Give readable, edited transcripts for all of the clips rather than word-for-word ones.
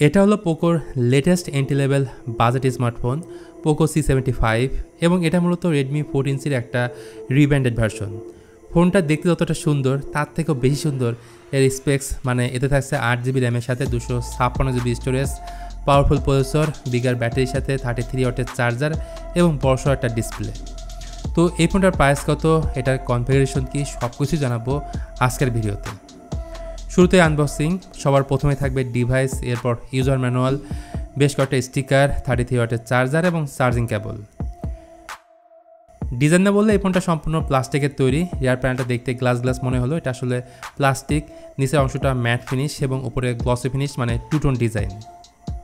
এটা হলো পোকোর latest entry level budget smartphone Poco C75 এবং এটা মূলত রেডমি 14Cর একটা রিব্র্যান্ডেড ভার্সন। ফোনটা দেখতে যতটা সুন্দর তার থেকেও বেশি সুন্দর এর স্পেক্স, মানে এতে থাকছে 8GB র্যামের সাথে 256GB storage, powerful processor, bigger ব্যাটারির সাথে 33 ওয়াটের চার্জার এবং বড়সড় একটা ডিসপ্লে। তো এই ফোনটার প্রাইস কত, এটার কনফিগারেশন কি, সব কিছুই জানাবো আজকের ভিডিওতে। শুরুতে আনবক্সিং, সবার প্রথমে থাকবে ডিভাইস, এরপর ইউজার ম্যানুয়াল, বেশ কয়েকটা স্টিকার, 33 ওয়াটের চার্জার এবং চার্জিং কেবল। ডিজাইন না বললে এই ফোনটা সম্পূর্ণ প্লাস্টিকের তৈরি। রিয়ার প্যানেলটা দেখতে গ্লাস মনে হলো, এটা আসলে প্লাস্টিক। নিচের অংশটা ম্যাট ফিনিশ এবং উপরে গ্লসি ফিনিশ, মানে টু টোন ডিজাইন।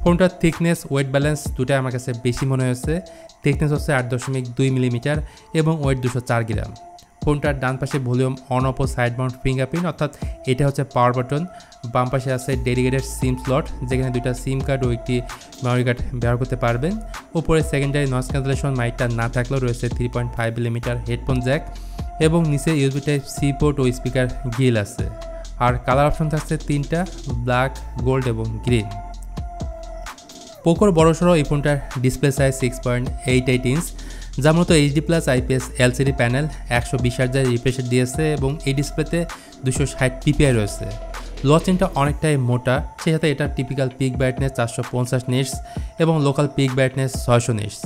ফোনটার থিকনেস, ওয়েট ব্যালেন্স দুটাই আমার কাছে বেশি মনে হয়েছে। থিকনেস হচ্ছে 8.2 মিলিমিটার এবং ওয়েট 204 গ্রাম। ফোনটার ডান পাশে ভলিউম অন অফ ও সাইড মাউন্ট ফিঙ্গারপ্রিন্ট, অর্থাৎ এটা হচ্ছে পাওয়ার বাটন। বাম পাশে আছে ডেডিকেটেড সিম স্লট, যেখানে দুইটা সিম কার্ড ও একটি মেমোরি কার্ড ব্যবহার করতে পারবেন। উপরে সেকেন্ডারি নয়েজ ক্যান্সেলেশন মাইকটা না থাকলেও রয়েছে 3.5 মিলিমিটার হেডফোন জ্যাক এবং নিচে USB টাইপ সি পোর্ট ও স্পিকার গ্রিল আছে। আর কালার অপশন থাকছে 3টা, ব্ল্যাক, গোল্ড এবং গ্রিন। পোকোর বড়সড় এই ফোনটার ডিসপ্লে সাইজ 6.88 ইঞ্চ, যা মূলত HD+ IPS LCD panel, 120 Hz refresh rate দিয়েছে এবং এই ডিসপ্লেতে 260 ppi রয়েছে। লচিনটা অনেকটাই মোটা, সেই সাথে এটার টিপিক্যাল পিক ব্রাইটনেস 450 নিটস এবং লোকাল পিক ব্রাইটনেস 600 নিটস।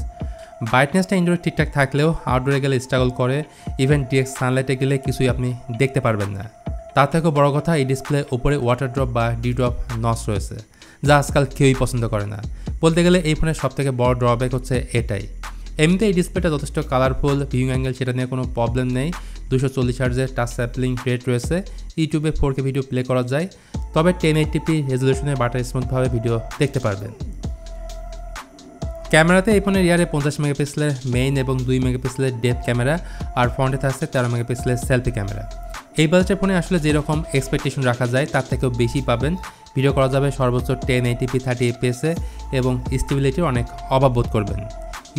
ব্রাইটনেসটা ইনডোরে ঠিকঠাক থাকলেও আউটডোরে গেলে স্ট্রাগল করে, ইভেন ডিরেক্ট সানলাইটে গেলে কিছুই আপনি দেখতে পারবেন না। তার থেকেও বড় কথা, এই ডিসপ্লে উপরে ওয়াটার ড্রপ বা ডি ড্রপ নচ রয়েছে, যা আজকাল কেউই পছন্দ করে না। বলতে গেলে এই ফোনের সবথেকে বড় ড্রব্যাক হচ্ছে এটাই। এমনিতে এই ডিসপ্লেটা যথেষ্ট কালারফুল, ভিউইং অ্যাঙ্গেল সেটা নিয়ে কোনো প্রবলেম নেই। 240 Hz টাচ স্যাম্পলিং রেট রয়েছে, ইউটিউবে 4K ভিডিও প্লে করা যায়, তবে 1080p রেজলিউশনে বাটার স্মুথভাবে ভিডিও দেখতে পারবেন। ক্যামেরাতে এই ফোনের রিয়ারে 50 মেগাপিক্সেলের মেইন এবং 2 মেগাপিক্সেলের ডেপথ ক্যামেরা, আর ফ্রন্টে থাকছে 13 মেগাপিক্সেলের সেলফি ক্যামেরা। এই বাজেটের ফোনে আসলে যেরকম এক্সপেকটেশন রাখা যায় তার থেকেও বেশি পাবেন। ভিডিও করা যাবে সর্বোচ্চ 1080p 30 fps এবং স্টেবিলিটির অনেক অভাব বোধ করবেন।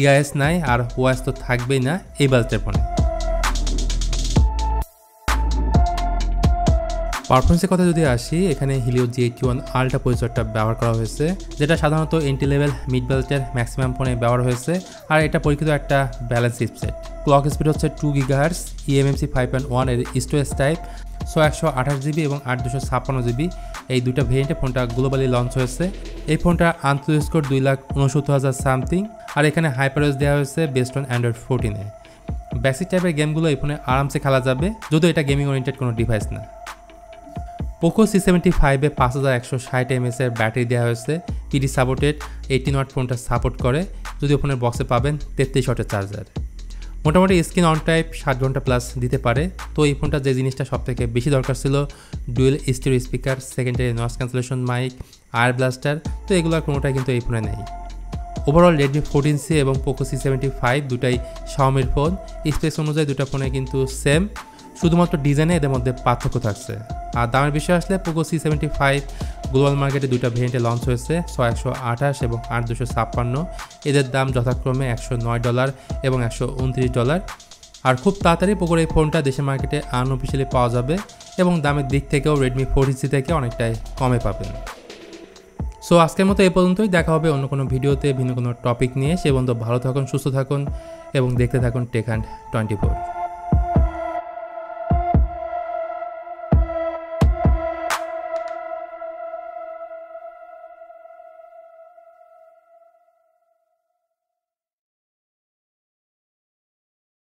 ইআইএস নাই, আর ওএস তো থাকবেই না এই বাজেটের ফোনে। পারফরমেন্সের কথা যদি আসি, এখানে হিলিও G81 আল্ট্রা প্রসেসরটা ব্যবহার করা হয়েছে, যেটা সাধারণত এন্ট্রি লেভেল মিড বাজেটের ম্যাক্সিমাম ফোনে ব্যবহার হয়েছে, আর এটা পরীক্ষিত একটা ব্যালেন্স চিপসেট। ক্লক স্পিড হচ্ছে 2 GHz, eMMC 5.1 এর স্টোরেজ টাইপ, 128GB এবং 856GB। এই দুইটা ভেরিয়েন্টে ফোনটা গ্লোবালি লঞ্চ হয়েছে। এই ফোনটা আন্তর্জাতিক স্কোর 2,69,000 সামথিং, আর এখানে হাইপারওয়েস দেওয়া হয়েছে বেসড অন অ্যান্ড্রয়েড 14-এ। বেসিক টাইপের গেমগুলো এই ফোনে আরামসে খেলা যাবে, যদিও এটা গেমিং ওরিয়েন্টেড কোনো ডিভাইস না। পোকো C75 এ 5160 mAh এর ব্যাটারি দেওয়া হয়েছে, পিডি সাপোর্টেড, 18 ওয়াট ফোনটা সাপোর্ট করে, যদিও ফোনের বক্সে পাবেন 33 ওয়াটের চার্জার। মোটামুটি স্ক্রিন অন টাইপ 7 ঘন্টা প্লাস দিতে পারে। তো এই ফোনটা যে জিনিসটা সবথেকে বেশি দরকার ছিল, dual stereo speaker, secondary noise cancellation mic, আয়ার ব্লাস্টার, তো এগুলোর কোনোটাই কিন্তু এই ফোনে নেই। ওভারঅল রেডমি 14C এবং পোকো C75 দুটাই শাওমির ফোন। স্পেস অনুযায়ী দুটো ফোনে কিন্তু সেম, শুধুমাত্র ডিজাইনে এদের মধ্যে পার্থক্য থাকছে। আর দামের বিষয়ে আসলে পোকো C75 গ্লোবাল মার্কেটে দুইটা ভেরিয়েন্টে লঞ্চ হয়েছে, 128 এবং 8256। এদের দাম যথাক্রমে $109 এবং $129। আর খুব তাড়াতাড়ি পোকোর এই ফোনটা দেশের মার্কেটে আনঅফিশিয়ালি পাওয়া যাবে এবং দামের দিক থেকেও রেডমি 14C থেকে অনেকটাই কমে পাবেন। সো আজকের মতো এই পর্যন্তই, দেখা হবে অন্য কোনো ভিডিওতে ভিন্ন কোনো টপিক নিয়ে। সে পর্যন্ত ভালো থাকুন, সুস্থ থাকুন এবং দেখতে থাকুন টেক হ্যান্ড 24।